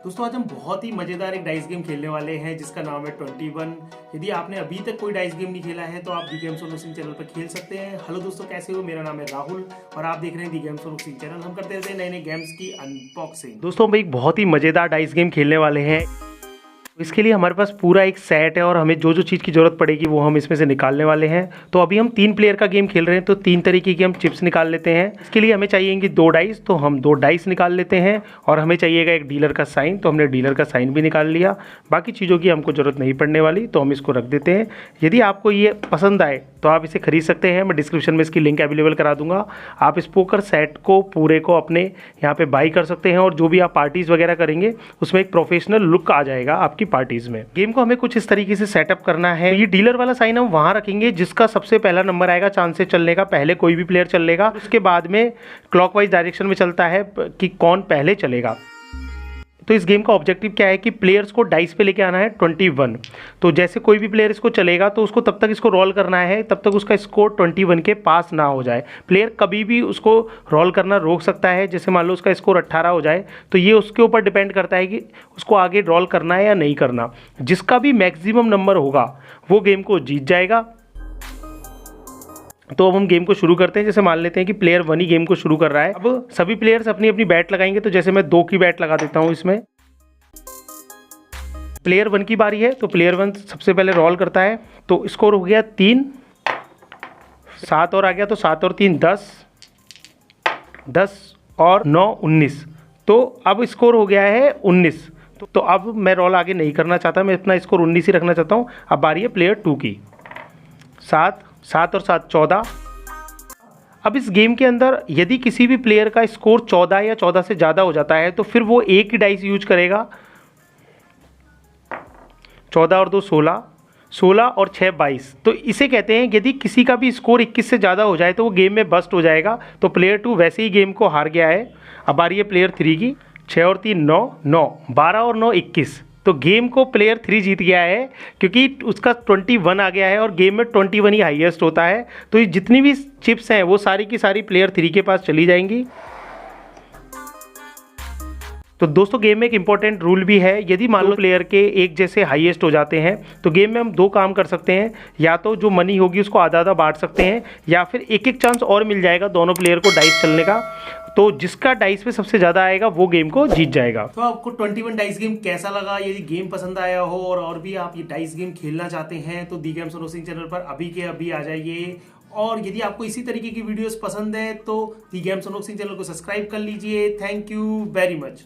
दोस्तों आज हम बहुत ही मजेदार एक डाइस गेम खेलने वाले हैं जिसका नाम है 21। यदि आपने अभी तक कोई डाइस गेम नहीं खेला है तो आप दी गेम्स ऑन सिंह चैनल पर खेल सकते हैं। हेलो दोस्तों, कैसे हो? मेरा नाम है राहुल और आप देख रहे हैं दी गेम्स ऑन सिंह चैनल। हम करते रहते हैं नए नए गेम्स की अनबॉक्सिंग। दोस्तों हम एक बहुत ही मजेदार डाइस गेम खेलने वाले हैं। इसके लिए हमारे पास पूरा एक सेट है और हमें जो जो चीज़ की ज़रूरत पड़ेगी वो हम इसमें से निकालने वाले हैं। तो अभी हम 3 प्लेयर का गेम खेल रहे हैं तो 3 तरीके की हम चिप्स निकाल लेते हैं। इसके लिए हमें चाहिएंगे 2 डाइस, तो हम 2 डाइस निकाल लेते हैं। और हमें चाहिएगा एक डीलर का साइन, तो हमने डीलर का साइन भी निकाल लिया। बाकी चीज़ों की हमको ज़रूरत नहीं पड़ने वाली, तो हम इसको रख देते हैं। यदि आपको ये पसंद आए तो आप इसे खरीद सकते हैं। मैं डिस्क्रिप्शन में इसकी लिंक अवेलेबल करा दूंगा। आप इस पोकर सेट को पूरे को अपने यहाँ पे बाई कर सकते हैं और जो भी आप पार्टीज़ वगैरह करेंगे उसमें एक प्रोफेशनल लुक आ जाएगा आपकी पार्टीज़ में। गेम को हमें कुछ इस तरीके से सेटअप करना है। ये डीलर वाला साइन हम वहाँ रखेंगे जिसका सबसे पहला नंबर आएगा चांस से चलने का, पहले कोई भी प्लेयर चल लेगा। उसके बाद में क्लॉकवाइज डायरेक्शन में चलता है कि कौन पहले चलेगा। तो इस गेम का ऑब्जेक्टिव क्या है कि प्लेयर्स को डाइस पे लेके आना है 21। तो जैसे कोई भी प्लेयर इसको चलेगा तो उसको तब तक इसको रोल करना है तब तक उसका स्कोर 21 के पास ना हो जाए। प्लेयर कभी भी उसको रोल करना रोक सकता है। जैसे मान लो उसका स्कोर 18 हो जाए तो ये उसके ऊपर डिपेंड करता है कि उसको आगे रोल करना है या नहीं करना। जिसका भी मैक्सिमम नंबर होगा वो गेम को जीत जाएगा। तो अब हम गेम को शुरू करते हैं। जैसे मान लेते हैं कि प्लेयर 1 ही गेम को शुरू कर रहा है। अब सभी प्लेयर्स अपनी अपनी बैट लगाएंगे। तो जैसे मैं 2 की बैट लगा देता हूं इसमें। प्लेयर 1 की बारी है तो प्लेयर 1 सबसे पहले रोल करता है। तो स्कोर हो गया 3, 7 और आ गया तो 7 और 3 10, 10 और 9 19। तो अब स्कोर हो गया है 19। तो अब मैं रोल आगे नहीं करना चाहता, मैं अपना स्कोर 19 ही रखना चाहता हूँ। अब बारी है प्लेयर 2 की। 7 और 7 14। अब इस गेम के अंदर यदि किसी भी प्लेयर का स्कोर 14 या 14 से ज़्यादा हो जाता है तो फिर वो एक ही डाइस यूज करेगा। 14 और 2 16, 16 और 6 22। तो इसे कहते हैं यदि किसी का भी स्कोर 21 से ज़्यादा हो जाए तो वो गेम में बस्ट हो जाएगा। तो प्लेयर 2 वैसे ही गेम को हार गया है। अब आ रही है प्लेयर 3 की। 6 और 3 9, 9 12 और 9 21। तो गेम को प्लेयर 3 जीत गया है क्योंकि उसका 21 आ गया है और गेम में 21 ही हाईएस्ट होता है। तो ये जितनी भी चिप्स हैं वो सारी की सारी प्लेयर 3 के पास चली जाएंगी। तो दोस्तों गेम में एक इंपॉर्टेंट रूल भी है। यदि मान लो प्लेयर के एक जैसे हाईएस्ट हो जाते हैं तो गेम में हम 2 काम कर सकते हैं। या तो जो मनी होगी उसको आधा आधा बांट सकते हैं या फिर एक एक चांस और मिल जाएगा दोनों प्लेयर को डाइस चलने का। तो जिसका डाइस पे सबसे ज़्यादा आएगा वो गेम को जीत जाएगा। तो आपको 21 डाइस गेम कैसा लगा? यदि गेम पसंद आया हो और भी आप ये डाइस गेम खेलना चाहते हैं तो दी गेम्स ऑन सिंह चैनल पर अभी के अभी आ जाइए। और यदि आपको इसी तरीके की वीडियोस पसंद है तो दी गेम्स ऑन सिंह चैनल को सब्सक्राइब कर लीजिए। Thank you very much.